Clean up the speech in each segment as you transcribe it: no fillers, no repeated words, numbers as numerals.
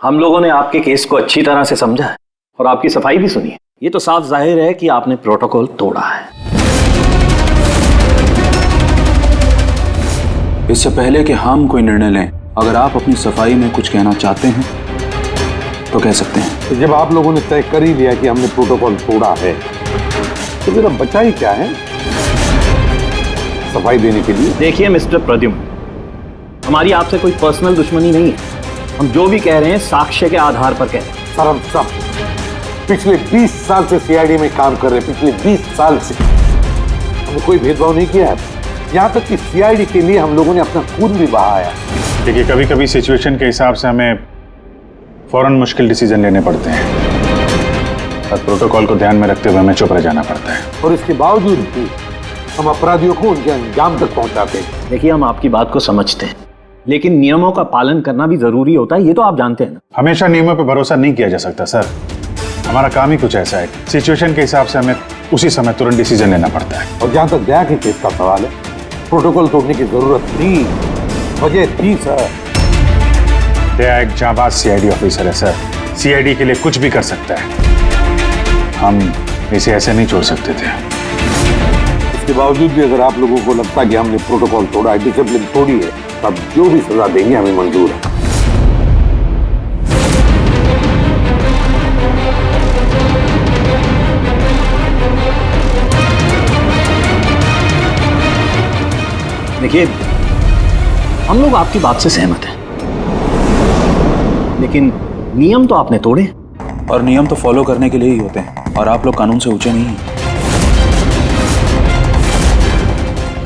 हम लोगों ने आपके केस को अच्छी तरह से समझा है और आपकी सफाई भी सुनी है। ये तो साफ जाहिर है कि आपने प्रोटोकॉल तोड़ा है। इससे पहले कि हम कोई निर्णय लें, अगर आप अपनी सफाई में कुछ कहना चाहते हैं तो कह सकते हैं। तो जब आप लोगों ने तय कर ही लिया कि हमने प्रोटोकॉल तोड़ा है तो फिर अब बचा ही क्या है सफाई देने के लिए। देखिए मिस्टर प्रद्युम्न, हमारी आपसे कोई पर्सनल दुश्मनी नहीं है। हम जो भी कह रहे हैं साक्ष्य के आधार पर कह रहे हैं। सर हम सब पिछले 20 साल से सीआईडी में काम कर रहे हैं। पिछले 20 साल से हमने कोई भेदभाव नहीं किया है। यहाँ तक कि सीआईडी के लिए हम लोगों ने अपना खून भी बहाया। देखिए, कभी कभी सिचुएशन के हिसाब से हमें फौरन मुश्किल डिसीजन लेने पड़ते हैं और प्रोटोकॉल को ध्यान में रखते हुए हमें चुप रह जाना पड़ता है। और इसके बावजूद भी हम अपराधियों को उनके अंजाम तक पहुंचाते हैं। देखिए, हम आपकी बात को समझते हैं, लेकिन नियमों का पालन करना भी जरूरी होता है, ये तो आप जानते हैं ना। हमेशा नियमों पर भरोसा नहीं किया जा सकता सर। हमारा काम ही कुछ ऐसा है, सिचुएशन के हिसाब से हमें उसी समय तुरंत डिसीजन लेना पड़ता है। और जहां तक दया के केस का सवाल है, प्रोटोकॉल तोड़ने की जरूरत थी, वजह थी सर। दया एक जाबाज सीआईडी ऑफिसर है सर, सीआईडी के लिए कुछ भी कर सकता है। हम इसे ऐसे नहीं छोड़ सकते थे। इसके बावजूद भी अगर आप लोगों को लगता है कि हमने प्रोटोकॉल तोड़ा है, डिसिप्लिन तोड़ी है, तब जो भी सजा देंगे हमें मंजूर है। देखिए, हम लोग आपकी बात से सहमत हैं, लेकिन नियम तो आपने तोड़े। और नियम तो फॉलो करने के लिए ही होते हैं, और आप लोग कानून से ऊंचे नहीं हैं।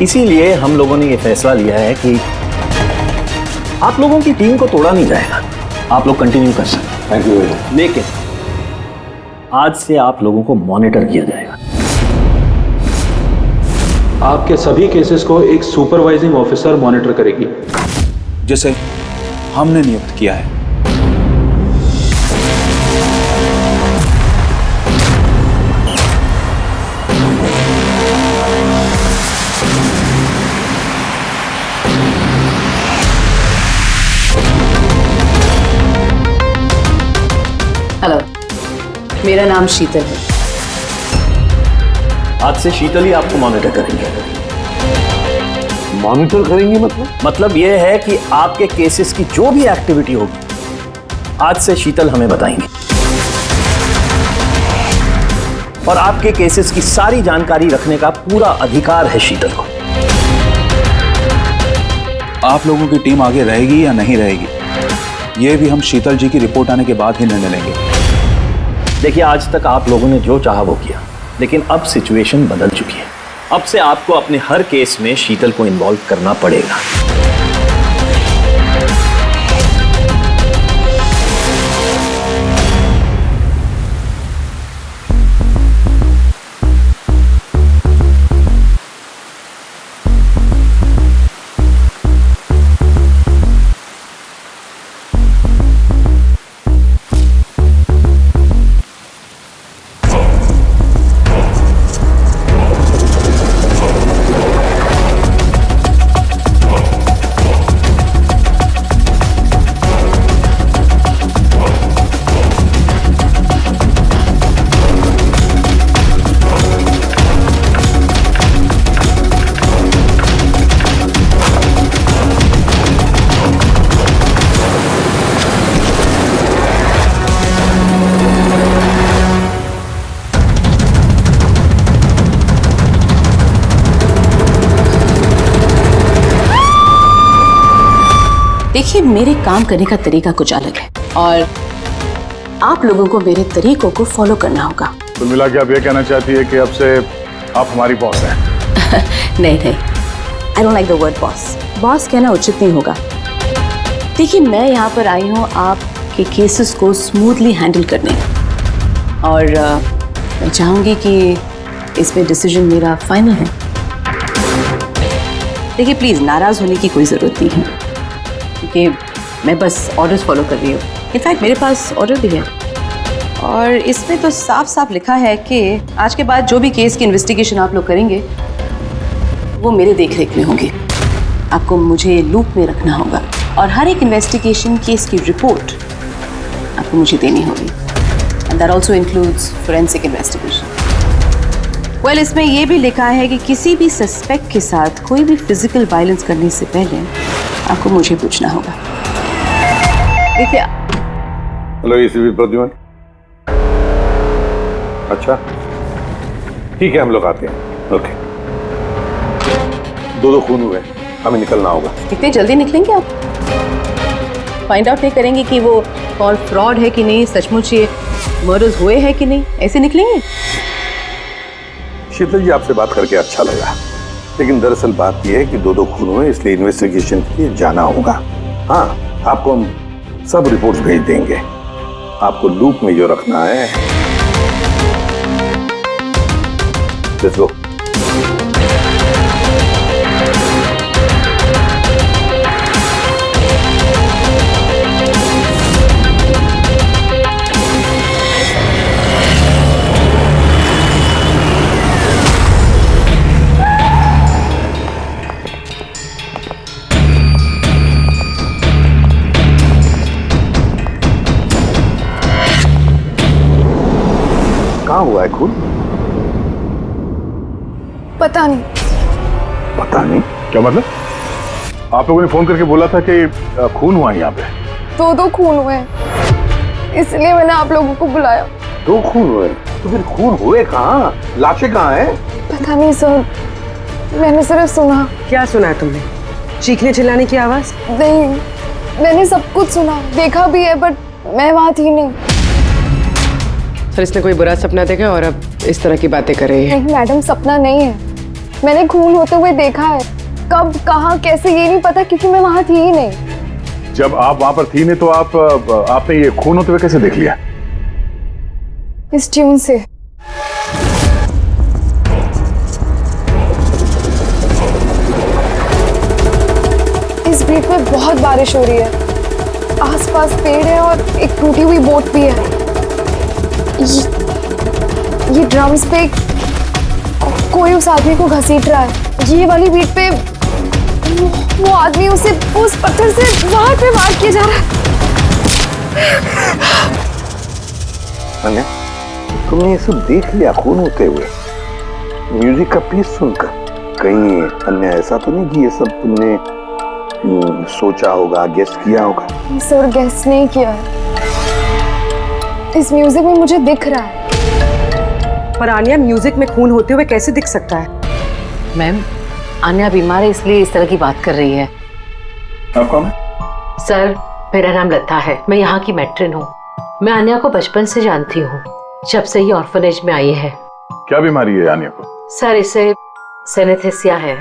इसीलिए हम लोगों ने ये फैसला लिया है कि आप लोगों की टीम को तोड़ा नहीं जाएगा, आप लोग कंटिन्यू कर सकते हैं। Thank you. लेकिन आज से आप लोगों को मॉनिटर किया जाएगा। आपके सभी केसेस को एक सुपरवाइजिंग ऑफिसर मॉनिटर करेगी, जैसे हमने नियुक्त किया है। हेलो, मेरा नाम शीतल है। आज से शीतल ही आपको मॉनिटर करेंगे। मॉनिटर करेंगे मतलब यह है कि आपके केसेस की जो भी एक्टिविटी होगी आज से शीतल हमें बताएंगे, और आपके केसेस की सारी जानकारी रखने का पूरा अधिकार है शीतल को। आप लोगों की टीम आगे रहेगी या नहीं रहेगी, ये भी हम शीतल जी की रिपोर्ट आने के बाद ही निर्णय लेंगे। देखिए, आज तक आप लोगों ने जो चाहा वो किया, लेकिन अब सिचुएशन बदल चुकी है। अब से आपको अपने हर केस में शीतल को इन्वॉल्व करना पड़ेगा। देखिए, मेरे काम करने का तरीका कुछ अलग है और आप लोगों को मेरे तरीकों को फॉलो करना होगा। कुल मिला के आप ये कहना चाहती है कि अब से आप हमारी बॉस हैं? नहीं, I don't like the word boss. Boss कहना उचित नहीं होगा। देखिए, मैं यहाँ पर आई हूँ आपके केसेस को स्मूथली हैंडल करने, और मैं चाहूँगी कि इसमें डिसीजन मेरा फाइनल है। देखिए, प्लीज़ नाराज़ होने की कोई ज़रूरत नहीं है, क्योंकि मैं बस ऑर्डर्स फॉलो कर रही हूँ। इनफैक्ट मेरे पास ऑर्डर भी है, और इसमें तो साफ साफ लिखा है कि आज के बाद जो भी केस की इन्वेस्टिगेशन आप लोग करेंगे वो मेरे देखरेख में होगी। आपको मुझे लूप में रखना होगा, और हर एक इन्वेस्टिगेशन केस की रिपोर्ट आपको मुझे देनी होगी। And that also includes forensic investigation. Well, इसमें यह भी लिखा है कि किसी भी सस्पेक्ट के साथ कोई भी फिजिकल वायलेंस करने से पहले आपको मुझे पूछना होगा। देखिए। Hello ACP Pradyuman. अच्छा ठीक है, हम लोग आते हैं। ओके। दो खून हुए, हमें निकलना होगा। कितने जल्दी निकलेंगे आप? फाइंड आउट नहीं करेंगे कि वो कॉल फ्रॉड है कि नहीं, सचमुच ये मर्डर्स हुए हैं कि नहीं, ऐसे निकलेंगे? शीतल जी, आपसे बात करके अच्छा लगा, लेकिन दरअसल बात यह है कि दो खून हुए, इसलिए इन्वेस्टिगेशन के लिए जाना होगा। हाँ, आपको हम सब रिपोर्ट्स भेज देंगे। आपको लूप में जो रखना है। Let's go. कहाँ हुआ है खून? पता नहीं। पता नहीं? क्या मतलब? आप लोगों ने फोन करके बोला था कि खून हुआ है यहाँ पे। दो खून हुए हैं, इसलिए मैंने आप लोगों को बुलाया। दो खून हुए? तो फिर खून हुए कहाँ? लाशें कहाँ हैं? पता नहीं सर, मैंने सिर्फ सुना। क्या सुना है तुमने? चीखने चिल्लाने की आवाज? नहीं, मैंने सब कुछ सुना, देखा भी है, बट मैं वहां थी नहीं। सर, इसने कोई बुरा सपना देखा और अब इस तरह की बातें कर रही है। नहीं मैडम, सपना नहीं है, मैंने खून होते हुए देखा है। कब, कहाँ, कैसे, ये नहीं पता, क्योंकि मैं वहां थी ही नहीं। जब आप वहां पर थी नहीं तो आपने ये खून होते हुए कैसे देख लिया? इस ट्यून से। इस बीट पे बहुत बारिश हो रही है, आसपास पेड़ है और एक टूटी हुई बोट भी है। ये ड्रम्स पे कोई उस आदमी को घसीट रहा है। ये वाली बीट पे वो आदमी उसे उस पत्थर से बाहर पे वार किया जा रहा है। अन्या, तुमने ये सब देख लिया खून होते हुए, म्यूजिक का पीस सुनकर? कहीं अन्या ऐसा तो नहीं कि ये सब तुमने सोचा होगा, गेस किया होगा? सर, गेस नहीं किया है, इस म्यूजिक में मुझे दिख रहा है। पर आन्या, म्यूजिक में खून होते हुए कैसे दिख सकता है? मैम, आन्या बीमार है इसलिए इस तरह की बात कर रही है। आप कौन है? सर, मेरा नाम लता है, मैं यहाँ की मैट्रिन हूँ। मैं आन्या को बचपन से जानती हूँ, जब से ये ऑर्फनेज में आई है। क्या बीमारी है आन्या को? सर, इसे सेनेस्थेसिया है।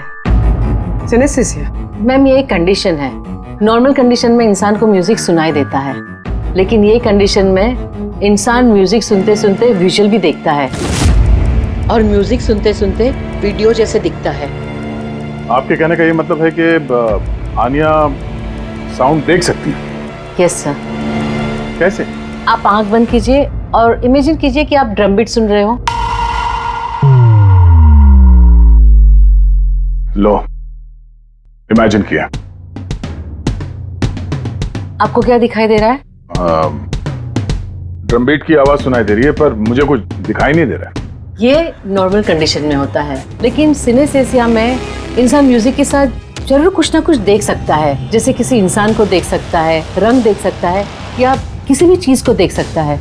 सिनेस्थेसिया? मैम, ये एक कंडीशन है। नॉर्मल कंडीशन में इंसान को म्यूजिक सुनाई देता है, लेकिन ये कंडीशन में इंसान म्यूजिक सुनते सुनते विजुअल भी देखता है और म्यूजिक सुनते सुनते वीडियो जैसे दिखता है। आपके कहने का ये मतलब है कि आन्या साउंड देख सकती है? Yes sir. कैसे? आप आंख बंद कीजिए और इमेजिन कीजिए कि आप ड्रम बीट सुन रहे हो। लो, इमेजिन किया। आपको क्या दिखाई दे रहा है? ड्रम बीट की आवाज सुनाई दे रही है, पर मुझे कुछ दिखाई नहीं दे रहा है। ये नॉर्मल कंडीशन में होता है, लेकिन सिनेस्थेसिया में इंसान म्यूजिक के साथ जरूर कुछ ना कुछ देख सकता है। जैसे किसी इंसान को देख सकता है, रंग देख सकता है, या किसी भी चीज को देख सकता है।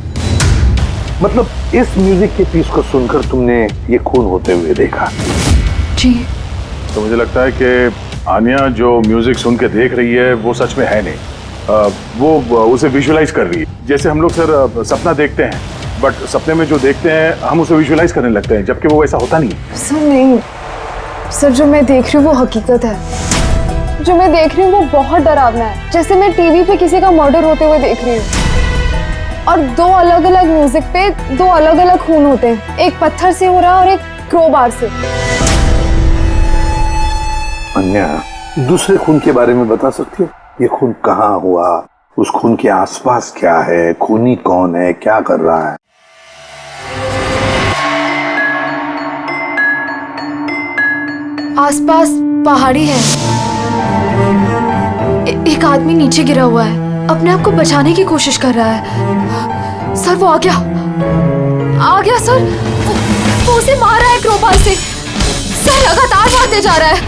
मतलब इस म्यूजिक के पीस को सुनकर तुमने ये खून होते हुए देखा? जी। तो मुझे लगता है कि आन्या जो म्यूजिक सुन के देख रही है वो सच में है नहीं, वो उसे विजुअलाइज कर रही है। जैसे हम लोग सर सपना देखते हैं, बट सपने में जो देखते हैं हम उसे विजुअलाइज करने लगते हैं, जबकि वो ऐसा होता नहीं है। सर नहीं, सर जो मैं देख रही हूँ वो हकीकत है। जो मैं देख रही हूँ वो बहुत डरावना है, जैसे मैं टीवी पे किसी का मर्डर होते हुए देख रही हूँ। और दो अलग अलग म्यूजिक पे दो अलग अलग खून होते हैं, एक पत्थर से हो रहा है और एक क्रोबार से। अन्या, दूसरे खून के बारे में बता सकती हो? ये खून कहाँ हुआ, उस खून के आसपास क्या है, खूनी कौन है, क्या कर रहा है? आसपास पहाड़ी है, एक आदमी नीचे गिरा हुआ है, अपने आप को बचाने की कोशिश कर रहा है। सर वो आ गया सर। वो उसे मार रहा है क्रोबार से। सर लगातार मारते जा रहा है।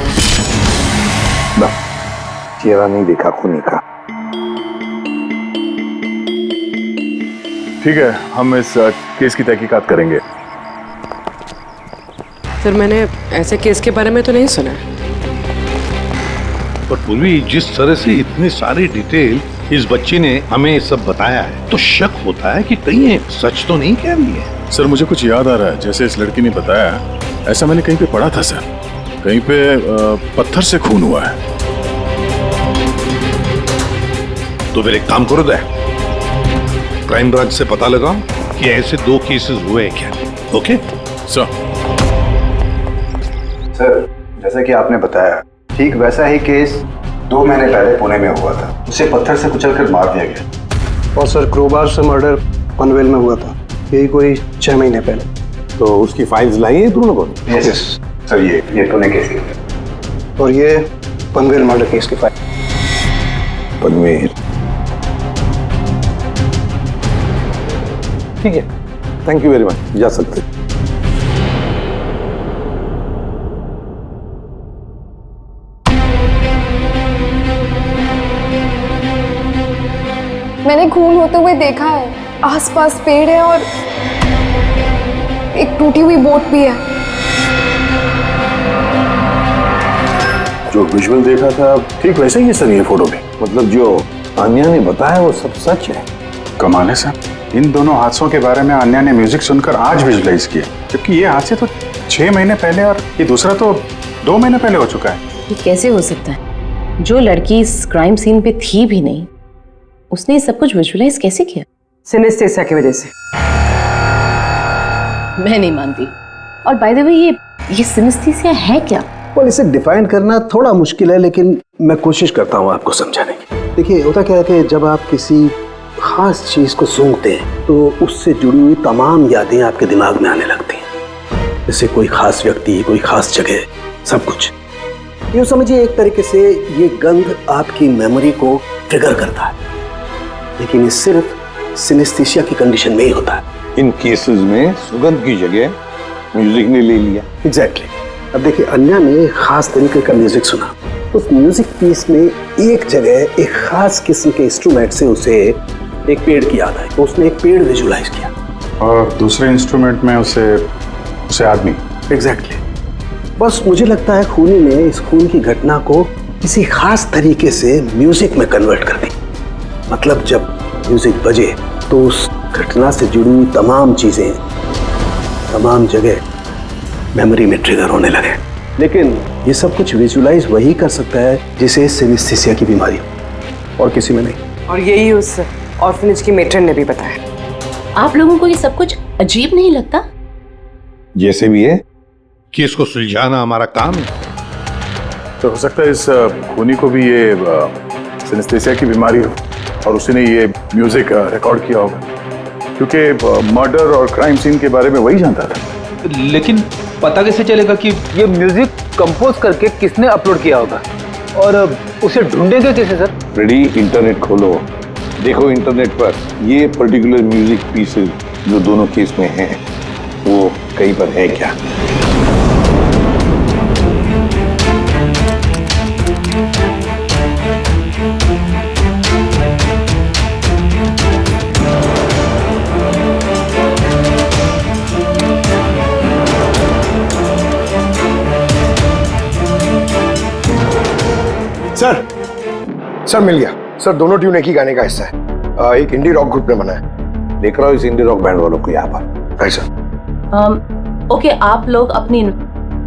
चेहरा नहीं देखा खूनी का। ठीक है, हम इस केस की तहकीकात करेंगे। सर मैंने ऐसे केस के बारे में तो नहीं सुना। पर पूर्वी जिस तरह से इतनी सारी डिटेल इस बच्ची ने हमें सब बताया है, तो शक होता है कि कहीं ये सच तो नहीं कह रही है। सर मुझे कुछ याद आ रहा है, जैसे इस लड़की ने बताया, ऐसा मैंने कहीं पे पढ़ा था सर। कहीं पे पत्थर से खून हुआ है। तो फिर एक काम करो दे, क्राइम ब्रांच से पता लगाओ कि ऐसे 2 केसेस हुए हैं क्या। Okay sir. सर जैसा कि आपने बताया, ठीक वैसा ही केस 2 महीने पहले पुणे में हुआ था। उसे पत्थर से कुचलकर मार दिया गया। और सर क्रोबार से मर्डर पनवेल में हुआ था, यही कोई 6 महीने पहले। तो उसकी फाइल्स लाई है तुम लोगों ने? यस सर, ये पुणे केस की। और ये पनवेल मर्डर केस की फाइल। पनवेल, ठीक है, थैंक यू वेरी मच, जा सकते। मैंने खून होते हुए देखा है। आसपास पेड़ है और एक टूटी हुई बोट भी है। जो विजुअल देखा था ठीक वैसे ही है सर ये फोटो में। मतलब जो आन्या ने बताया वो सब सच है। कमाल है सर, इन दोनों हादसों के बारे में आन्या ने म्यूजिक सुनकर आज विजुलाइज किया, जबकि ये हादसे तो 6 महीने पहले और ये दूसरा तो 2 महीने पहले हो चुका है। ये कैसे हो सकता है? जो लड़की इस क्राइम सीन पे थी भी नहीं, उसने सब कुछ विजुअलाइज कैसे किया? सिनेस्थेसिया की वजह से। मैं नहीं मानती। और बाय द वे ये सिनेस्थेसिया है क्या? और इसे डिफाइन करना थोड़ा मुश्किल है, लेकिन मैं कोशिश करता हूँ आपको समझाने की। देखिए होता क्या है कि जब आप किसी खास चीज को सूंघते हैं तो उससे जुड़ी हुई तमाम यादें आपके दिमाग में आने लगती हैं। जैसे कोई खास व्यक्ति, कोई खास जगह, सब कुछ। यूँ समझिए एक तरीके से ये गंध आपकी मेमोरी को ट्रिगर करता है, लेकिन ये सिर्फ सिनेस्थेसिया की कंडीशन में ही होता है। इन केसेस में सुगंध की जगह म्यूजिक ने ले लिया। एग्जैक्टली। अब देखिए अन्या ने एक खास तरीके का म्यूजिक सुना। उस म्यूजिक पीस में एक जगह एक खास किस्म के इंस्ट्रूमेंट से उसे एक पेड़ की याद आई, तो उसने एक पेड़ विजुलाइज किया। और दूसरे इंस्ट्रूमेंट में उसे आदमी। एग्जैक्टली। बस मुझे लगता है खूनी ने इस खून की घटना को किसी खास तरीके से म्यूजिक में कन्वर्ट कर दी। मतलब जब म्यूजिक बजे तो उस घटना से जुड़ी हुई तमाम चीजें, तमाम जगह मेमोरी में ट्रिगर होने लगे। लेकिन ये सब कुछ विजुलाइज वही कर सकता है जिसे सिनेस्थेसिया की बीमारी हो, और किसी में नहीं। और यही उस ऑर्फनेज की मेट्रन ने भी बताया। आप लोगों को ये सब कुछ अजीब नहीं लगता? जैसे भी है, केस को सुलझाना हमारा काम है। तो हो सकता है इस खूनी को भी ये सिनेस्थेसिया की बीमारी हो और उसने ये म्यूजिक रिकॉर्ड किया होगा, क्योंकि मर्डर और क्राइम सीन के बारे में वही जानता था। लेकिन पता कैसे चलेगा कि ये म्यूजिक कंपोज करके किसने अपलोड किया होगा, और उसे ढूंढेंगे कैसे सर? रेडी, इंटरनेट खोलो, देखो इंटरनेट पर ये पर्टिकुलर म्यूजिक पीसेस जो दोनों केस में हैं वो कहीं पर है क्या। सर मिल गया सर। दोनों ट्यून एक ही गाने का हिस्सा है, एक इंडी रॉक ग्रुप ने बना है। देख रहा हूँ इस इंडी रॉक बैंड वालों को यहाँ पर। सर ओके, आप लोग अपनी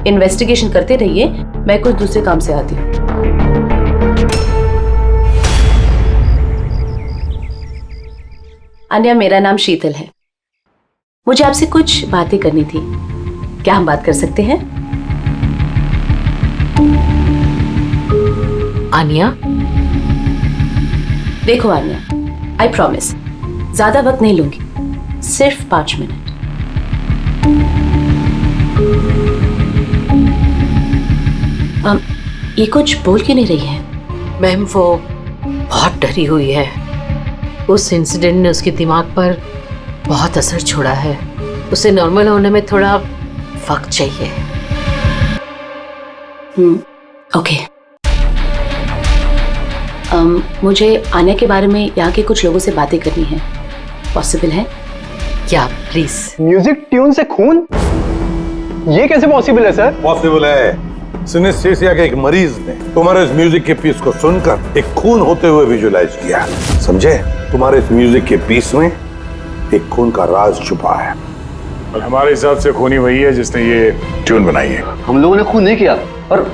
इन्वेस्टिगेशन करते रहिए, मैं कुछ दूसरे काम से आती हूँ। अन्या, मेरा नाम शीतल है। मुझे आपसे कुछ बातें करनी थी, क्या हम बात कर सकते हैं? आन्या, देखो आन्या, आई प्रॉमिस ज्यादा वक्त नहीं लूंगी, सिर्फ 5 मिनट। ये कुछ बोल क्यों नहीं रही है? मैम वो बहुत डरी हुई है। उस इंसिडेंट ने उसके दिमाग पर बहुत असर छोड़ा है। उसे नॉर्मल होने में थोड़ा वक्त चाहिए। ओके। मुझे आन्या के बारे में यहाँ के कुछ लोगों से बातें करनी है, पॉसिबल है क्या? प्लीज। म्यूजिक ट्यून से खून, ये कैसे पॉसिबल है सर? पॉसिबल है। सिनेस्थेसिया के एक मरीज ने तुम्हारे इस म्यूजिक के पीस को सुनकर एक खून होते हुए विजुलाइज किया। समझे? तुम्हारे इस म्यूजिक के पीस में एक खून का राज छुपा है। और हमारे हिसाब से खूनी वही है जिसने ये ट्यून बनाई है। हम लोगों ने खून नहीं किया, और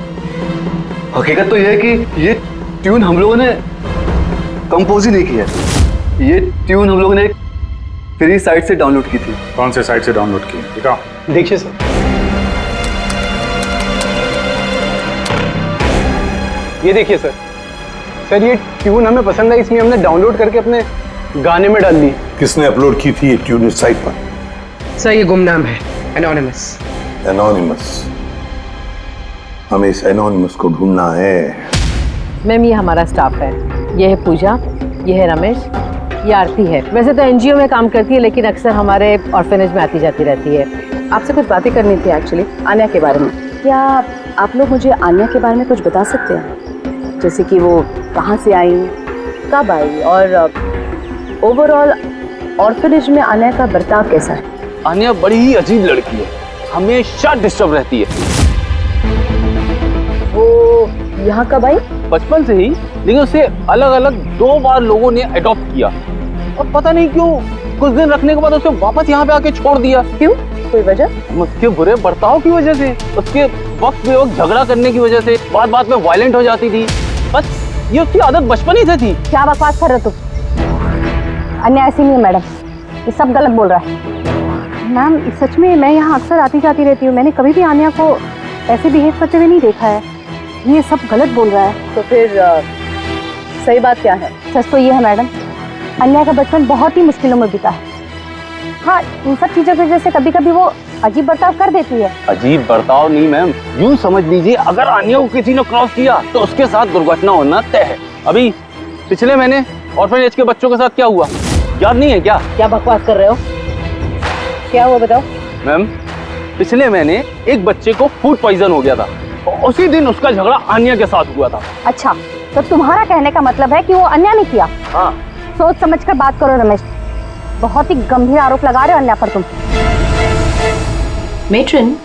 हकीकत तो यह है कि ये ट्यून हम लोगों ने कंपोज ही नहीं किया। ये ट्यून हम लोगों ने एक फ्री साइट से डाउनलोड की थी। कौन से साइट से डाउनलोड की? दिखाओ। देखिए सर, ये देखिए सर। सर ये ट्यून हमें पसंद है, इसलिए हमने डाउनलोड करके अपने गाने में डाल दी। किसने अपलोड की थी ये ट्यून इस साइट पर? सर ये गुमनाम है, एनोनिमस। एनोनिमस। हमें इस एनोनिमस को ढूंढना है। मैम ये हमारा स्टाफ है। ये है पूजा, ये है रमेश, ये आरती है। वैसे तो एनजीओ में काम करती है, लेकिन अक्सर हमारे ऑर्फेनेज में आती जाती रहती है। आपसे कुछ बातें करनी थी एक्चुअली, आन्या के बारे में। क्या आप लोग मुझे आन्या के बारे में कुछ बता सकते हैं? जैसे कि वो कहाँ से आई, कब आई, और ओवरऑल ऑर्फेनेज में आन्या का बर्ताव कैसा है? आन्या बड़ी ही अजीब लड़की है, हमेशा डिस्टर्ब रहती है। वो यहाँ कब आई? बचपन से ही, लेकिन उसे अलग अलग 2 बार लोगों ने अडॉप्ट किया, और पता नहीं क्यों कुछ दिन रखने के बाद उसे वापस यहाँ पे आके छोड़ दिया। क्यों? कोई वजह? उसके बुरे बर्ताव की वजह से, उसके वक्त बेवक्त झगड़ा करने की वजह से, बात बात में वायलेंट हो जाती थी। बस ये उसकी आदत बचपन ही से थी। क्या बकवास कर रहे हो तुम? अन्या ऐसी नहीं है मैडम, ये सब गलत बोल रहा है। मैम सच में मैं यहाँ अक्सर आती जाती रहती हूँ, मैंने कभी भी आन्या को ऐसे बिहेव करते हुए नहीं देखा है। ये सब गलत बोल रहा है। तो फिर सही बात क्या है? सच तो ये है मैडम, अन्या का बचपन बहुत ही मुश्किलों में बीता है। हाँ, इन सब चीज़ों की वजह से कभी कभी वो अजीब बर्ताव कर देती है। अजीब बर्ताव नहीं मैम, यूं समझ लीजिए अगर आन्या को किसी ने क्रॉस किया तो उसके साथ दुर्घटना होना तय है। अभी पिछले महीने ऑर्फनेज के बच्चों के साथ क्या हुआ, याद नहीं है क्या? क्या बकवास कर रहे हो? क्या हुआ बताओ? मैम पिछले महीने एक बच्चे को फूड पॉइजन हो गया था, और उसी दिन उसका झगड़ा आन्या के साथ हुआ था। अच्छा, तो तुम्हारा कहने का मतलब है कि वो अन्या ने किया? हाँ। सोच समझ कर बात करो रमेश, बहुत ही गंभीर आरोप लगा रहे हो अन्या पर तुम। मेट्रन,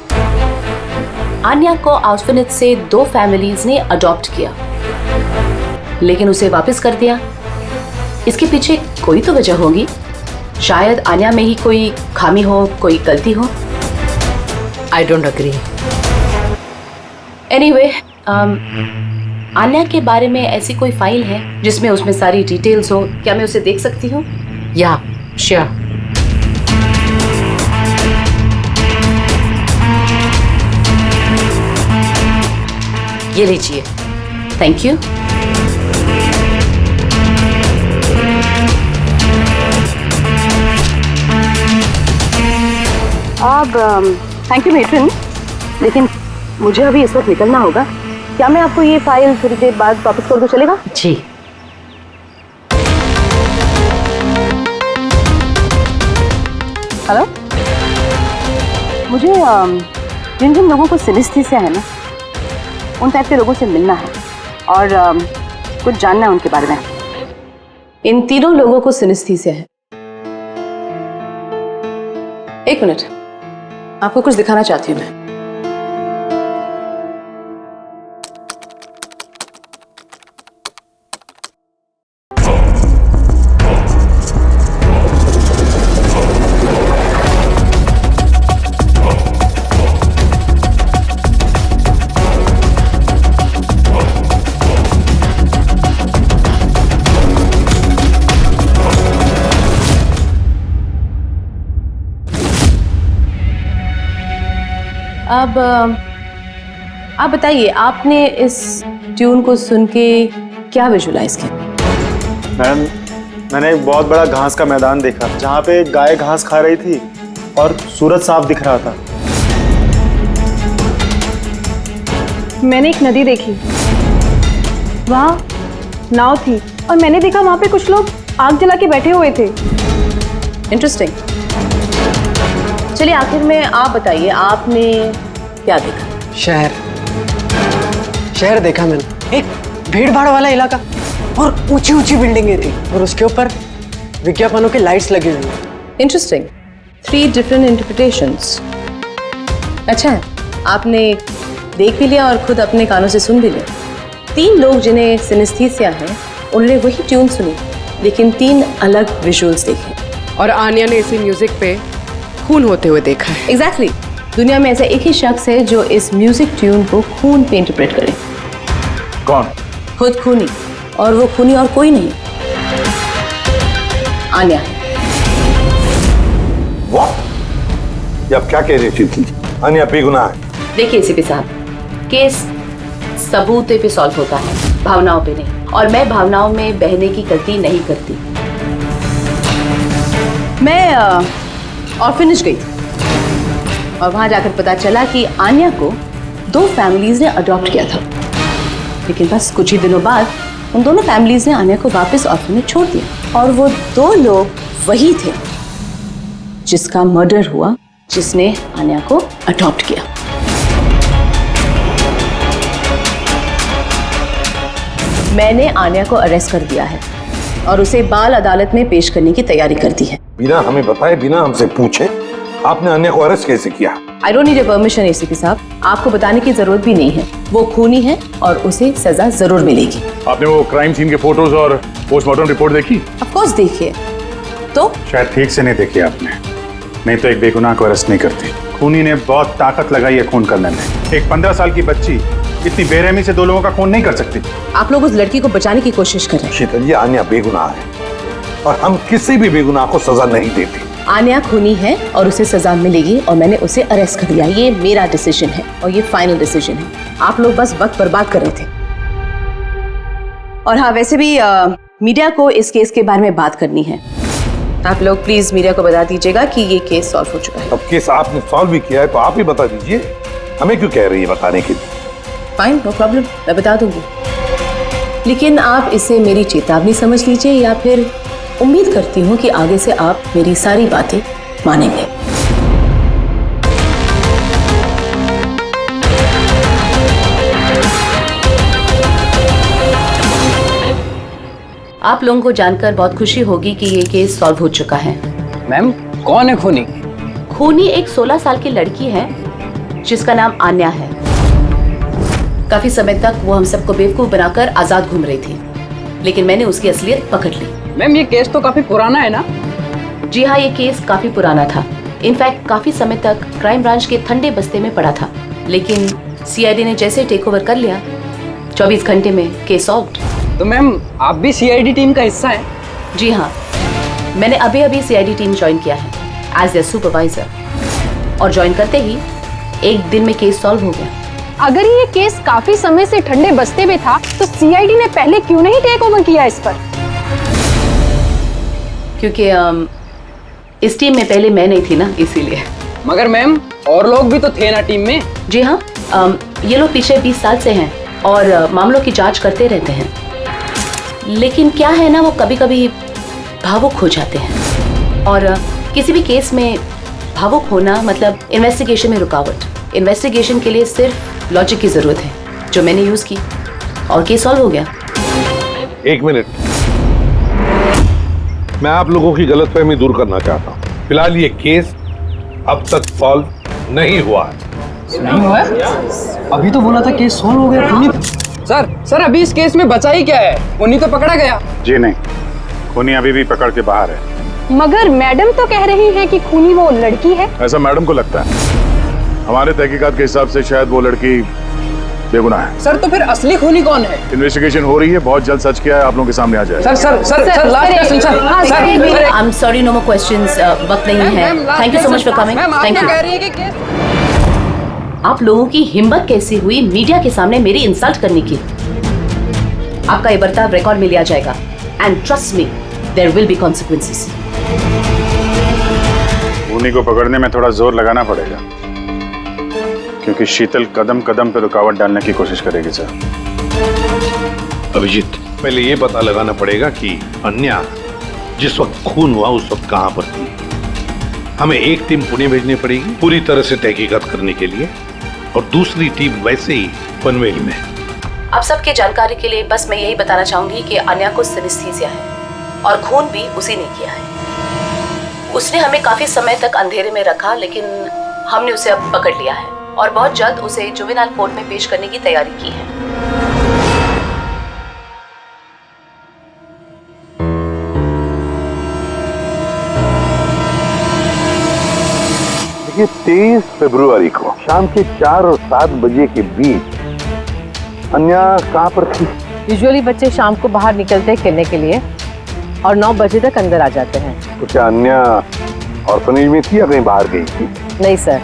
आन्या को ऑर्फनेज से 2 फैमिलीज ने अडॉप्ट किया, लेकिन उसे वापस कर दिया। इसके पीछे कोई तो वजह होगी। शायद आन्या में ही कोई खामी हो, कोई गलती हो। I don't agree. Anyway, Anya के बारे में ऐसी कोई फाइल है जिसमें उसमें सारी डिटेल्स हो? क्या मैं उसे देख सकती हूँ? या श्योर। ये लीजिए। Thank you. अब थैंक यू मेट्रन, लेकिन मुझे अभी इस वक्त निकलना होगा। क्या मैं आपको ये फाइल थोड़ी देर बाद वापस कर दूं, चलेगा? जी। हेलो, मुझे जिन जिन लोगों को सिनेस्थीसिया है ना, उन टाइप के लोगों से मिलना है और कुछ जानना है उनके बारे में। इन तीनों लोगों को सिनेस्थीसिया है। एक मिनट, आपको कुछ दिखाना चाहती हूँ मैं। अब आप बताइए, आपने इस ट्यून को सुन के क्या विजुलाइज किया? मैम, मैंने एक बहुत बड़ा घास का मैदान देखा जहाँ पे गाय घास खा रही थी और सूरज साफ दिख रहा था। मैंने एक नदी देखी, वहाँ नाव थी और मैंने देखा वहाँ पे कुछ लोग आग जला के बैठे हुए थे। इंटरेस्टिंग। चलिए आखिर में आप बताइए, आपने क्या देखा? शहर देखा मैंने, एक भीड़ भाड़ वाला इलाका और ऊंची ऊंची बिल्डिंगें थी और उसके ऊपर विज्ञापनों की लाइट्स लगी हुई। इंटरेस्टिंग। 3 different interpretations. अच्छा है, आपने देख भी लिया और खुद अपने कानों से सुन भी लिया। 3 लोग जिन्हें सिनेस्थीसिया है उन्होंने वही ट्यून सुनी, लेकिन 3 अलग विजुअल्स देखे। और आन्या ने इसी म्यूजिक पे खून होते हुए देखा है। एग्जैक्टली। दुनिया में ऐसा एक ही शख्स है जो इस म्यूजिक ट्यून को खून पे इंटरप्रेट करे। कौन? खुद खूनी, और वो खूनी और कोई नहीं, आन्या है। वाह, ये आप क्या कह रही थी? आन्या बेगुनाह है। देखिए सीपी साहब, केस सबूत पे सॉल्व होता है, भावनाओं पे नहीं, और मैं भावनाओं में बहने की गलती नहीं करती। मैं ऑर्फनेज गई थी और वहां जाकर पता चला कि आन्या को 2 फैमिलीज ने अडॉप्ट किया था, लेकिन बस कुछ ही दिनों बाद उन दोनों फैमिलीज ने आन्या को वापस ऑर्फनेज छोड़ दिया। और वो 2 लोग वही थे जिसका मर्डर हुआ, जिसने आन्या को अडॉप्ट किया। मैंने आन्या को अरेस्ट कर दिया है और उसे बाल अदालत में पेश करने की तैयारी कर दी है। बिना हमें बताए, बिना हमसे पूछे आपने आन्या को अरेस्ट कैसे किया? I don't need a permission ACP साहब, आपको बताने की जरूरत भी नहीं है। वो खूनी है और उसे सजा जरूर मिलेगी। आपने वो क्राइम सीन के फोटोज और पोस्टमार्टम रिपोर्ट देखी? ऑफ कोर्स देखिए। तो शायद ठीक से नहीं देखी आपने, नहीं तो एक बेगुनाह को अरेस्ट नहीं करती। खूनी ने बहुत ताकत लगाई है खून करने में। एक 15 साल की बच्ची इतनी बेरहमी से 2 लोगों का खून नहीं कर सकती। आप लोग उस लड़की को बचाने की कोशिश कर रहे हैं। शीतल जी, आन्या बेगुनाह है और हम किसी भी बेगुनाह को सजा नहीं देते। आन्या खूनी है और उसे सजा मिलेगी और मैंने उसे अरेस्ट कर लिया। ये मेरा डिसीजन है और ये फाइनल डिसीजन है। आप लोग बस वक्त बर्बाद कर रहे थे। और हाँ, वैसे भी मीडिया को इस केस के बारे में बात करनी है। आप लोग प्लीज मीडिया को बता दीजिएगा कि ये केस सॉल्व हो चुका है। अब केस आपने सॉल्व भी किया है तो आप ही बता दीजिए, हमें क्यों कह रही है बताने के लिए? फाइन, नो प्रॉब्लम, मैं बता दूंगी। लेकिन आप इसे मेरी चेतावनी समझ लीजिए, या फिर उम्मीद करती हूँ कि आगे से आप मेरी सारी बातें मानेंगे। आप लोगों को जानकर बहुत खुशी होगी कि ये केस सॉल्व हो चुका है। मैम, कौन है खूनी? खूनी एक 16 साल की लड़की है जिसका नाम आन्या है। काफी समय तक वो हम सबको बेवकूफ बनाकर आजाद घूम रही थी, लेकिन मैंने उसकी असलियत पकड़ ली। मैम, ये केस तो काफी पुराना है ना? जी हाँ, ये केस काफी पुराना था। इनफैक्ट काफी समय तक क्राइम ब्रांच के ठंडे बस्ते में पड़ा था, लेकिन सीआईडी ने जैसे टेक ओवर कर लिया, 24 घंटे में केस सॉल्व्ड। तो मैम, आप भी सीआईडी टीम का हिस्सा हैं? जी हाँ, मैंने अभी सीआईडी टीम ज्वाइन किया है एज ए सुपरवाइजर, और ज्वाइन करते ही एक दिन में केस सॉल्व हो गया। अगर ये केस काफी समय से ठंडे बस्ते में था तो सीआईडी ने पहले क्यों नहीं टेक ओवर किया इस पर? क्योंकि इस टीम में पहले मैं नहीं थी ना, इसीलिए। मगर मैम, और लोग भी तो थे ना टीम में? जी हाँ, ये लोग पीछे 20 साल से हैं और मामलों की जांच करते रहते हैं, लेकिन क्या है ना, वो कभी कभी भावुक हो जाते हैं। और किसी भी केस में भावुक होना मतलब इन्वेस्टिगेशन में रुकावट। इन्वेस्टिगेशन के लिए सिर्फ लॉजिक की जरूरत है, जो मैंने यूज की और केस सॉल्व हो गया। एक मिनट, मैं आप लोगों की गलतफहमी दूर करना चाहता हूँ। फिलहाल ये केस अब तक सॉल्व नहीं हुआ है। नहीं हुआ है? अभी तो बोला था केस सॉल्व हो गया। सर, अभी इस केस में बचा ही क्या है? उन्हीं तो पकड़ा गया। जी नहीं, खूनी अभी भी पकड़ के बाहर है। मगर मैडम तो कह रही है कि खूनी वो लड़की है। ऐसा मैडम को लगता है। हमारे तहकीकात के हिसाब से शायद वो लड़की बेगुनाह है। सर, तो फिर असली खूनी कौन है? इन्वेस्टिगेशन हो रही है, बहुत जल्द सच क्या है आप लोगों के सामने आ जाएगा। Sir, last question sir. I am sorry, no more questions, वक्त नहीं है। Thank you so much for coming. Thank you. आप लोगों की हिम्मत कैसी हुई मीडिया के सामने मेरी इंसल्ट करने की? आपका ये बर्ताव रिकॉर्ड में लिया जाएगा, and trust me, there will be consequences. खूनी को पकड़ने में थोड़ा जोर लगाना पड़ेगा, क्योंकि शीतल कदम कदम पे रुकावट डालने की कोशिश करेगी सर। अभिजीत, पहले ये पता लगाना पड़ेगा कि अन्या जिस वक्त खून हुआ उस वक्त कहां पर थी? हमें एक टीम पुणे भेजनी पड़ेगी पूरी तरह से तहकीकात करने के लिए, और दूसरी टीम वैसे ही पनवेल में। आप सबकी जानकारी के लिए बस मैं यही बताना चाहूंगी कि अन्या को सिनेस्थीसिया है और खून भी उसी ने किया है। उसने हमें काफी समय तक अंधेरे में रखा, लेकिन हमने उसे अब पकड़ लिया है और बहुत जल्द उसे जुवेनाइल कोर्ट में पेश करने की तैयारी की है। देखिए 23 फरवरी को शाम के 4 और 7 बजे के बीच अन्या कहाँ पर थी? यूजुअली बच्चे शाम को बाहर निकलते हैं खेलने के लिए और 9 बजे तक अंदर आ जाते हैं। तो क्या अन्या ऑर्फनेज में थी या कहीं बाहर गई थी? नहीं सर,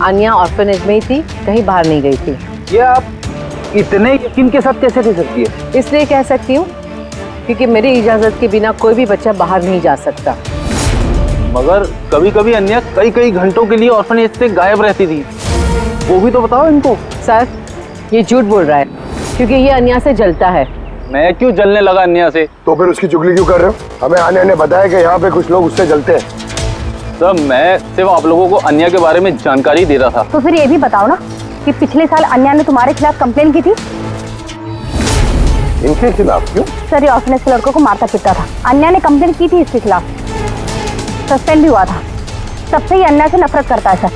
अन्या ऑर्फनेज में ही थी, कहीं बाहर नहीं गई थी। ये आप इतने यकीन के साथ कैसे कह सकती है? इसलिए कह सकती हूँ क्योंकि मेरी इजाजत के बिना कोई भी बच्चा बाहर नहीं जा सकता। मगर कभी कभी अन्या कई घंटों के लिए ऑर्फनेज से गायब रहती थी, वो भी तो बताओ इनको। सर ये झूठ बोल रहा है क्योंकि ये अन्या से जलता है। मैं क्यों जलने लगा अन्या से? तो फिर उसकी चुगली क्यों कर रहे हो? हमें अन्या ने बताया कि यहाँ पे कुछ लोग उससे जलते हैं। सर मैं सिर्फ आप लोगों को अन्या के बारे में जानकारी दे रहा था। तो फिर ये भी बताओ ना कि पिछले साल अन्या ने तुम्हारे खिलाफ कंप्लेन की थी। इनके खिलाफ क्यों? सर ये ऑर्फनेज के लड़कों को मारता पीटता था, अन्या ने कंप्लेन की थी इसके खिलाफ, सस्पेंड भी हुआ था। तब से ही अन्या से नफरत करता है सर।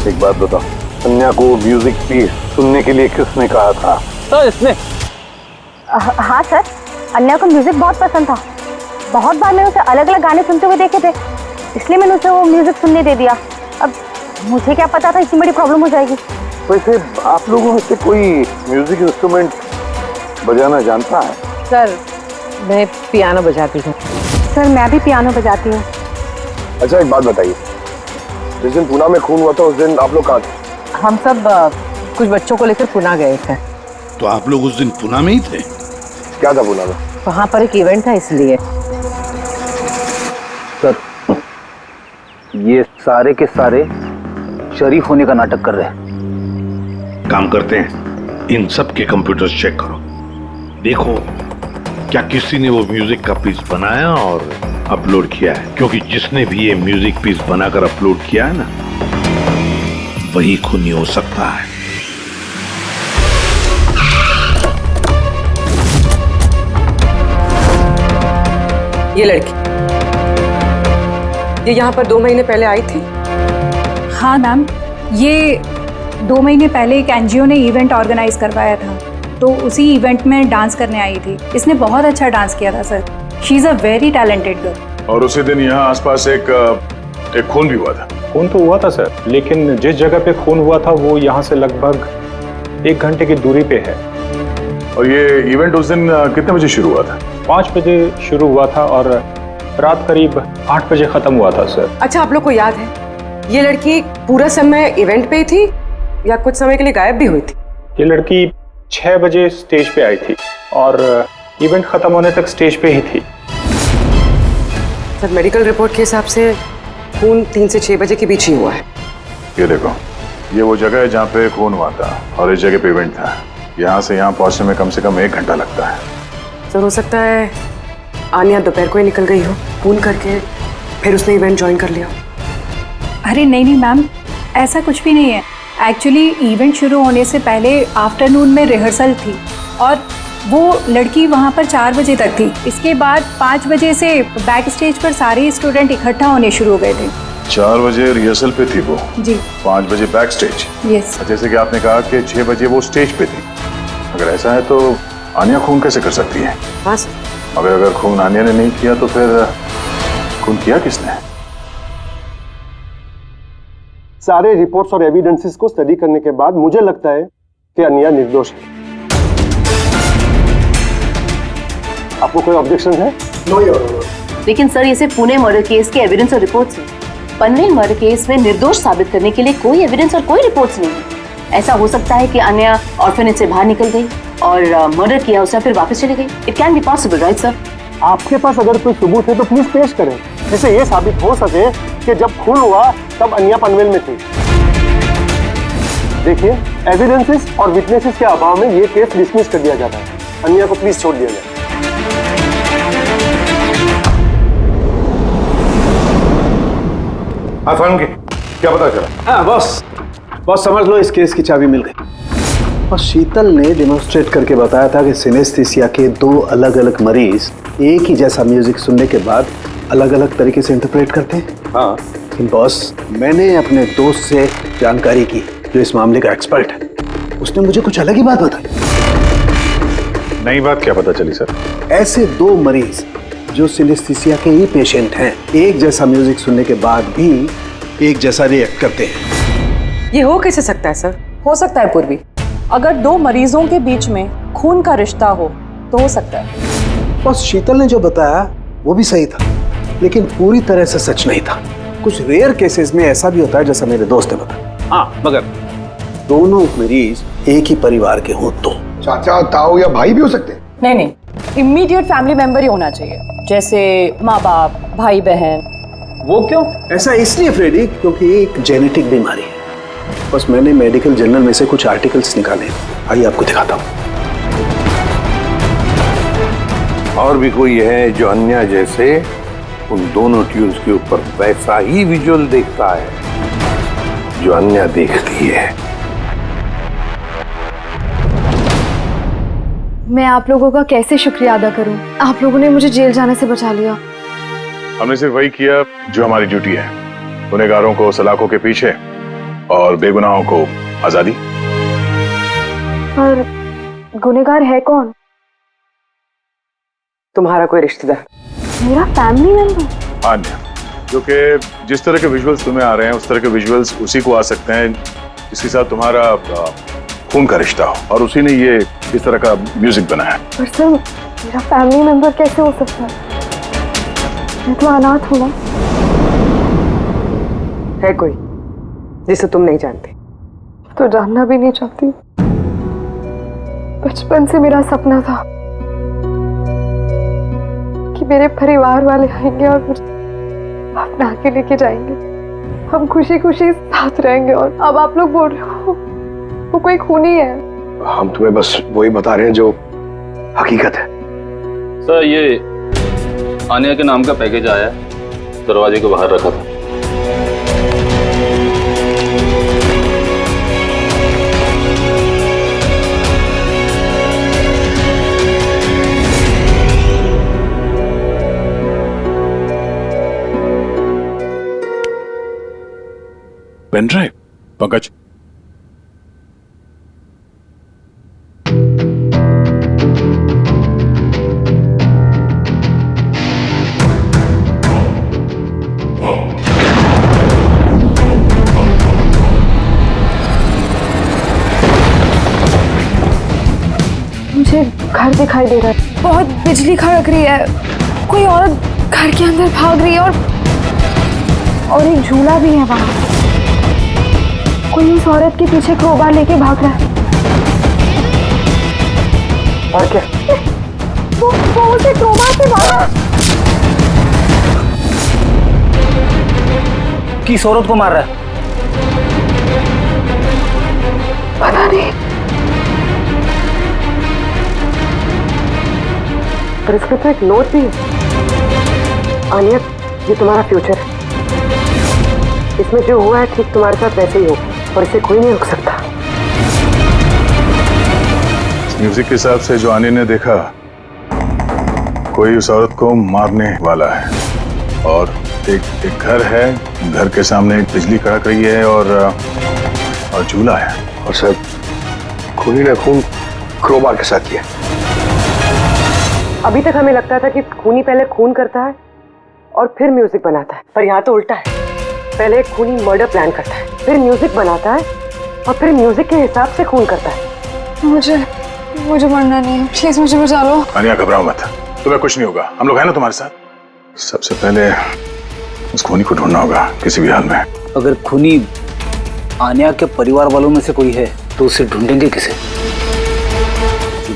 एक बात बताओ, अन्या को म्यूजिक पीस सुनने के लिए किसने कहा था? सर इसने। हाँ सर, अन्या को म्यूजिक बहुत पसंद था। बहुत बार मैंने उसे अलग अलग गाने सुनते हुए देखे थे, इसलिए मैंने उसे वो म्यूजिक सुनने दे दिया। अब मुझे क्या पता था इतनी बड़ी प्रॉब्लम हो जाएगी। वैसे आप लोगों में से कोई म्यूजिक इंस्ट्रूमेंट बजाना जानता है? सर मैं पियानो बजाती हूँ। सर मैं भी पियानो बजाती हूँ। अच्छा एक बात बताइए, जिस दिन पुणे में खून हुआ था उस दिन आप लोग कहाँ थे? हम सब कुछ बच्चों को लेकर पुणे गए थे। तो आप लोग उस दिन पुणे में ही थे? क्या था पुणे में? वहाँ पर एक इवेंट था इसलिए। सर ये सारे के सारे शरीफ होने का नाटक कर रहे हैं। काम करते हैं, इन सब के कंप्यूटर चेक करो, देखो क्या किसी ने वो म्यूजिक का पीस बनाया और अपलोड किया है, क्योंकि जिसने भी ये म्यूजिक पीस बनाकर अपलोड किया है ना, वही खूनी हो सकता है। ये लड़की ये यहाँ पर 2 महीने पहले आई थी। हाँ मैम, ये 2 महीने पहले एक एनजीओ ने इवेंट ऑर्गेनाइज करवाया था, तो उसी इवेंट में डांस करने आई थी। इसने बहुत अच्छा डांस किया था sir. She is a very talented girl. और उसी दिन यहाँ आसपास एक खून भी हुआ था। खून तो हुआ था सर, लेकिन जिस जगह पे खून हुआ था वो यहाँ से लगभग 1 घंटे की दूरी पे है। और ये इवेंट उस दिन कितने बजे शुरू हुआ था? 5 बजे शुरू हुआ था और रात करीब 8 बजे खत्म हुआ था सर। अच्छा आप लोग को याद है ये लड़की पूरा समय इवेंट पे ही थी या कुछ समय के लिए गायब भी हुई थी? ये लड़की 6 बजे स्टेज पे आई थी और इवेंट खत्म होने तक स्टेज पे ही थी। सर मेडिकल रिपोर्ट के हिसाब से खून 3 से 6 बजे के बीच ही हुआ है। ये देखो, ये वो जगह है जहाँ पे खून हुआ था और इस जगह पे इवेंट था। यहाँ से यहाँ पहुँचने में कम से कम 1 घंटा लगता है। सर हो सकता है आन्या दोपहर को ही निकल गई हो खून करके, फिर उसने इवेंट ज्वाइन कर लिया। अरे नहीं मैम, ऐसा कुछ भी नहीं है। एक्चुअली इवेंट शुरू होने से पहले आफ्टरनून में रिहर्सल थी और वो लड़की वहाँ पर 4 बजे तक थी। इसके बाद 5 बजे से बैक स्टेज पर सारे स्टूडेंट इकट्ठा होने शुरू हो गए थे। 4 बजे रिहर्सल पे थी वो जी, 5 बजे बैक स्टेज। यस। जैसे कि आपने कहा कि 6 बजे वो स्टेज पे थी। अगर ऐसा है तो आन्या खून कैसे कर सकती है? हाँ सर। अगर खून आन्या ने नहीं किया तो फिर खून किया किसने? सारे रिपोर्ट्स और एविडेंसेस को स्टडी करने के बाद मुझे लगता है कि अन्या निर्दोष है। आपको कोई ऑब्जेक्शन है? No your honour. लेकिन सर ये सिर्फ पुणे मर्डर केस के एविडेंस और रिपोर्ट्स हैं। पनवेल मर्डर केस में निर्दोष साबित करने के लिए कोई एविडेंस और कोई रिपोर्ट्स नहीं है। ऐसा हो सकता है कि अन्या ऑर्फनेज से बाहर निकल गई और मर्डर किया उसने फिर वापस चली गई। It can be possible, right sir? आपके पास अगर कोई सबूत है तो प्लीज पेश करें, जिससे ये साबित हो सके कि जब खून हुआ तब अन्या पनवेल में थी। देखिए, एविडेंसेस और विटनेसेस के अभाव में ये केस डिसमिस कर दिया जाता है। अन्या को प्लीज छोड़ दिया जाए। हाँ सालुंके, क्या पता चला? हाँ बॉस समझ लो, इस केस की चाबी मिल गई। और शीतल ने डेमोन्स्ट्रेट करके बताया था कि सिनेस्थीसिया के 2 अलग अलग मरीज एक ही जैसा म्यूजिक सुनने के बाद अलग अलग तरीके से इंटरप्रेट करते हैं। हाँ लेकिन बॉस, मैंने अपने दोस्त से जानकारी की जो इस मामले का एक्सपर्ट है। उसने मुझे कुछ अलग ही बात बताई। नई बात क्या पता चली सर? ऐसे 2 मरीज जो सिनेस्थीसिया के ही पेशेंट हैं, एक जैसा म्यूजिक सुनने के बाद भी एक जैसा रिएक्ट करते हैं। ये हो कैसे सकता है सर? हो सकता है पूर्वी, अगर 2 मरीजों के बीच में खून का रिश्ता हो तो हो सकता है। बस शीतल ने जो बताया वो भी सही था, लेकिन पूरी तरह से सच नहीं था। कुछ रेयर केसेस में ऐसा भी होता है जैसा मेरे दोस्त ने बताया। हाँ, मगर दोनों मरीज एक ही परिवार के हों तो। चाचा, ताऊ या भाई भी हो सकते हैं? नहीं, इमीडिएट फैमिली मेंबर ही होना चाहिए, जैसे माँ बाप, भाई बहन। वो क्यों? ऐसा इसलिए फ्रेडी क्योंकि एक जेनेटिक बीमारी है। बस मैंने मेडिकल जर्नल में से कुछ आर्टिकल्स निकाले, आइए आपको दिखाता हूँ। और भी कोई है जो अन्या जैसे उन दोनों ट्यून्स के ऊपर वैसा ही विजुअल देखता है जो अन्या देखती है? मैं आप लोगों का कैसे शुक्रिया अदा करूं? आप लोगों ने मुझे जेल जाने से बचा लिया। हमने सिर्फ वही किया जो हमारी ड्यूटी है, गुनहगारों को सलाखों के पीछे और बेगुनाहों को आजादी। पर गुनहगार है कौन? तुम्हारा कोई रिश्तेदार। मेरा फैमिली मेंबर? अन्या, जो कि जिस तरह के विजुअल्स तुम्हें आ रहे हैं उस तरह के विजुअल्स उसी को आ सकते हैं जिसके साथ तुम्हारा खून का रिश्ता हो, और उसी ने ये इस तरह का म्यूजिक बनाया है। पर सर, मेरा फैमिली मेंबर कैसे हो सकता है? मैं तो अनाथ हूँ ना। है कोई जिसे तुम नहीं जानते? तो जानना भी नहीं चाहती। बचपन से मेरा सपना था कि मेरे परिवार वाले आएंगे और मुझे अपना के लेके जाएंगे, हम खुशी खुशी साथ रहेंगे। और अब आप लोग बोल रहे हो वो कोई खूनी है। हम तुम्हें बस वही बता रहे हैं जो हकीकत है। सर, ये आनिया के नाम का पैकेज आया है, दरवाजे के बाहर रखा था। Pen drive? पंकज, मुझे घर दिखाई दे रहा है, बहुत बिजली खड़क रही है, कोई औरत घर के अंदर भाग रही है और एक झूला भी है वहां। कोई उस औरत के पीछे क्रोबार लेके भाग रहा है। और क्या? वो उसे क्रोबार से मारा। किस औरत को मार रहा है? पता नहीं। पर इसमें तो एक नोट भी है। आनिया, ये तुम्हारा फ्यूचर है। इसमें जो हुआ है ठीक तुम्हारे साथ वैसे ही हो, और इसे कोई नहीं रोक सकता। इस म्यूजिक के हिसाब से जो आनिया ने देखा, कोई उस औरत को मारने वाला है, और एक घर है, घर के सामने एक बिजली कड़क रही है और झूला है। और सर, खूनी ने खून क्रोबार के साथ किया। अभी तक हमें लगता था कि खूनी पहले खून करता है और फिर म्यूजिक बनाता है, पर यहाँ तो उल्टा है। पहले एक खूनी मर्डर प्लान करता है, फिर म्यूजिक बनाता है और फिर म्यूजिक के हिसाब से खून करता है। मुझे मरना नहीं है, प्लीज मुझे बचा लो। आनिया, घबराओ मत, तुम्हें कुछ नहीं होगा, हम लोग हैं ना तुम्हारे साथ। सबसे पहले उस खूनी को ढूंढना होगा किसी भी हाल में। अगर खूनी आनिया के परिवार वालों में से कोई है तो उसे ढूंढेंगे किसे?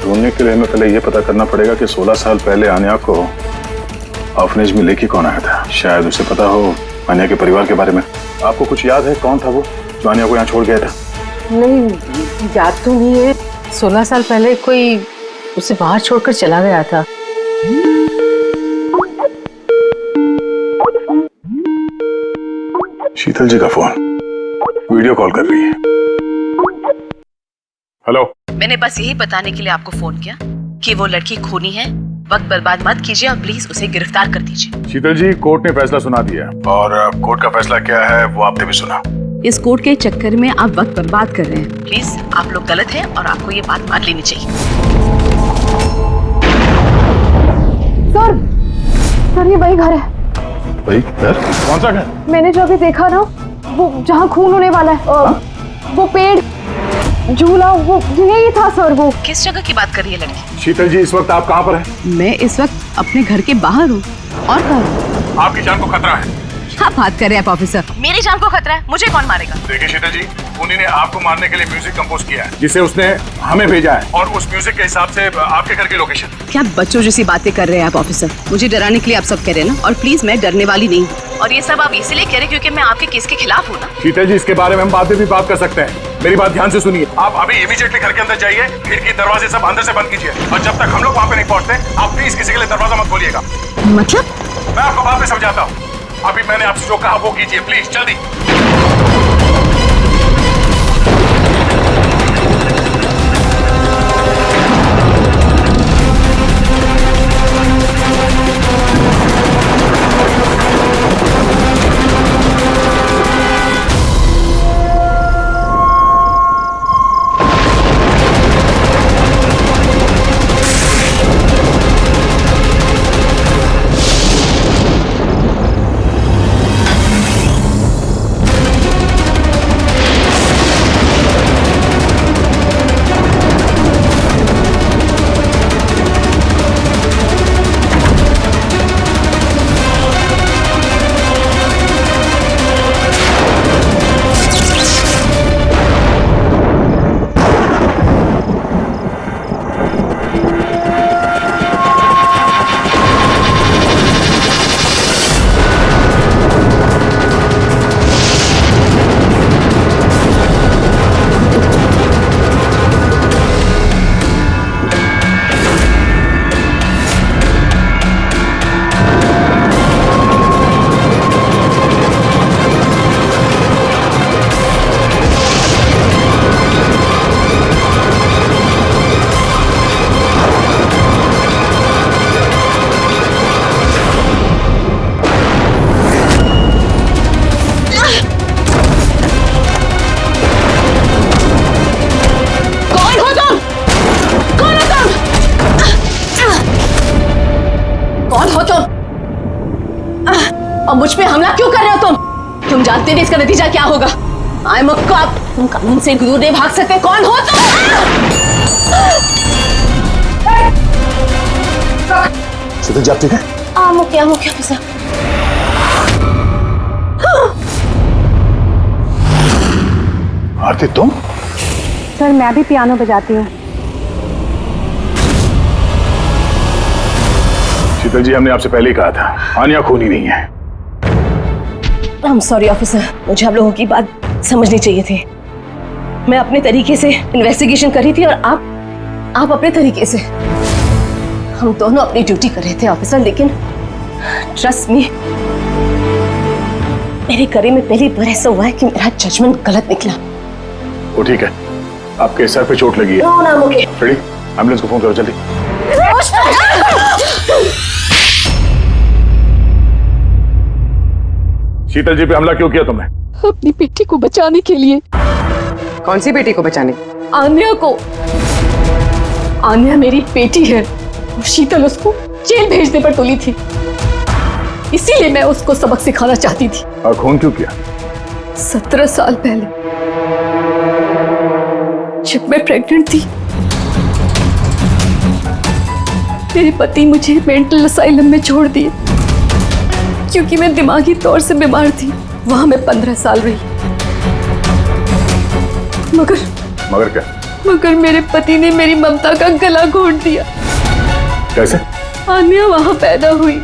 ढूंढने के लिए हमें पहले ये पता करना पड़ेगा कि 16 साल पहले आनिया को ऑर्फनेज में लेके कौन आया था। शायद उसे पता हो आनिया के परिवार के बारे में। आपको कुछ याद है कौन था वो जो आनिया को यहाँ छोड़ गया था? नहीं, याद तो नहीं है। 16 साल पहले कोई उसे बाहर छोड़कर चला गया था। शीतल जी का फोन, वीडियो कॉल कर रही है। हेलो। मैंने बस यही बताने के लिए आपको फोन किया कि वो लड़की खूनी है। वक्त बर्बाद मत कीजिए और प्लीज उसे गिरफ्तार कर दीजिए। शीतल जी, कोर्ट ने फैसला सुना दिया और कोर्ट का फैसला क्या है वो आपने भी सुना। इस कोर्ट के चक्कर में आप वक्त बर्बाद कर रहे हैं। प्लीज, आप लोग गलत हैं और आपको ये बात मान लेनी चाहिए। सर ये वही घर है। वही घर? कौन सा घर? मैंने जो अभी देखा ना, वो जहाँ खून होने वाला है, वो पेड़, झूला, वो यही था सर। वो किस जगह की बात कर रही है लड़की? शीतल जी, इस वक्त आप कहाँ पर हैं? मैं इस वक्त अपने घर के बाहर हूँ। और कहाँ? आपकी जान को खतरा है। क्या बात कर रहे हैं आप ऑफिसर? मेरी जान को खतरा है? मुझे कौन मारेगा? देखिए शीतल जी, खूनी ने आपको मारने के लिए म्यूजिक कंपोज किया है, जिसे उसने हमें भेजा है, और उस म्यूजिक के हिसाब से आपके घर की लोकेशन। क्या बच्चों जैसी बातें कर रहे हैं आप ऑफिसर? मुझे डराने के लिए आप सब कह रहे हैं ना? और प्लीज, मैं डरने वाली नहीं हूँ। और ये सब आप इसीलिए कह रहे हैं क्योंकि मैं आपके केस के खिलाफ हूँ ना? शीतल जी, इसके बारे में हम बाद में भी बात कर सकते हैं। मेरी बात ध्यान से सुनिए। आप अभी इमीडिएटली घर के अंदर जाइए, खिड़की दरवाजे सब अंदर से बंद कीजिए, और जब तक हम लोग वहाँ पे नहीं पहुँचते, आप प्लीज किसी के लिए दरवाजा मत खोलिएगा। मतलब? मैं आपको बाद में समझाता हूँ। अभी मैंने आपसे जो कहा वो कीजिए, प्लीज जल्दी। और मुझ पे हमला क्यों कर रहे हो तुम जानते नहीं इसका नतीजा क्या होगा। I am a cop. तुम कानून से दूर नहीं भाग सकते। कौन हो तुम? शीतल जी, आप ठीक है? आम ओके ऑफिसर। आरती, तुम? सर मैं भी पियानो बजाती हूँ। शीतल जी, हमने आपसे पहले ही कहा था, आनिया खूनी नहीं है। आई एम सॉरी ऑफिसर, मुझे आप लोगों की बात समझनी चाहिए थी। मैं अपने तरीके से इन्वेस्टिगेशन कर रही थी और आप अपने तरीके से। हम दोनों अपनी ड्यूटी कर रहे थे ऑफिसर, लेकिन ट्रस्ट मी, मेरे करियर में पहली बार ऐसा हुआ है कि मेरा जजमेंट गलत निकला। वो ठीक है, आपके सर पे चोट लगी है। नो ना, ओके। रेडी? एम्बुलेंस को फोन करो जल्दी। शीतल जी पे हमला क्यों किया तुमने? अपनी बेटी को बचाने के लिए। कौन सी बेटी को बचाने? आन्या को। आन्या मेरी बेटी है और शीतल उसको जेल भेजने पर तुली थी, इसीलिए मैं उसको सबक सिखाना चाहती थी। और खून क्यों किया? 17 साल पहले जब मैं प्रेग्नेंट थी, मेरे पति मुझे मेंटल असाइलम में छोड़ दिए क्योंकि मैं दिमागी तौर से बीमार थी। वहां मैं 15 साल रही। मगर क्या? मगर मेरे पति ने मेरी ममता का गला घोट दिया। कैसे? आन्या वहां पैदा हुई,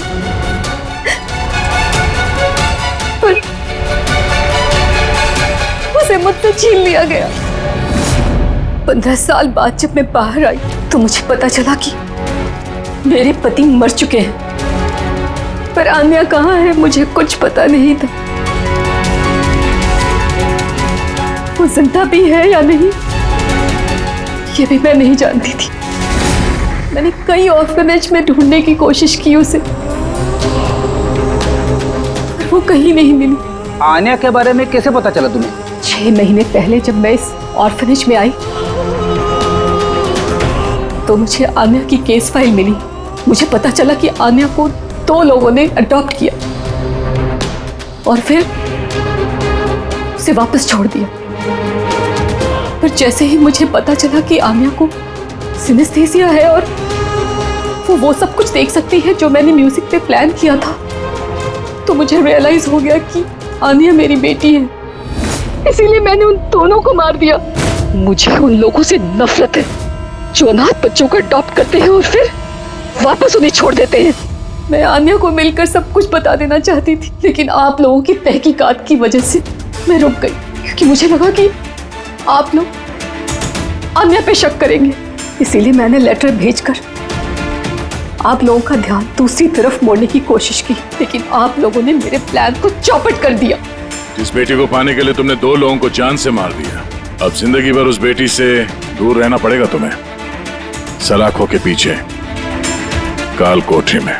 पर उसे मुझसे छीन लिया गया। 15 साल बाद जब मैं बाहर आई तो मुझे पता चला कि मेरे पति मर चुके हैं, पर आन्या कहाँ है मुझे कुछ पता नहीं था। वो जिंदा भी है या नहीं ये भी मैं नहीं जानती थी। मैंने कई ऑर्फनेज में ढूंढने की कोशिश की उसे, पर वो कहीं नहीं मिली। आन्या के बारे में कैसे पता चला तुम्हें? 6 महीने पहले जब मैं इस ऑर्फनेज में आई तो मुझे आन्या की केस फाइल मिली। मुझे पता चला कि आन्या को 2 लोगों ने अडॉप्ट किया और फिर उसे वापस छोड़ दिया। पर जैसे ही मुझे पता चला कि आन्या को सिनेस्थेसिया है और वो सब कुछ देख सकती है जो मैंने म्यूजिक पे प्लान किया था, तो मुझे रियलाइज हो गया कि आन्या मेरी बेटी है। इसीलिए मैंने उन दोनों को मार दिया। मुझे उन लोगों से नफरत है जो अनाथ बच्चों को अडॉप्ट करते हैं और फिर वापस उन्हें छोड़ देते हैं। मैं आन्या को मिलकर सब कुछ बता देना चाहती थी, लेकिन आप लोगों की तहकीकात की वजह से मैं रुक गई, क्योंकि मुझे लगा कि आप लोग आन्या पे शक करेंगे। इसीलिए मैंने लेटर भेजकर आप लोगों का ध्यान दूसरी तरफ मोड़ने की कोशिश की, लेकिन आप लोगों ने मेरे प्लान को चौपट कर दिया। जिस बेटी को पाने के लिए तुमने 2 लोगों को जान से मार दिया, अब जिंदगी भर उस बेटी से दूर रहना पड़ेगा तुम्हें, सलाखों के पीछे काल कोठरी में।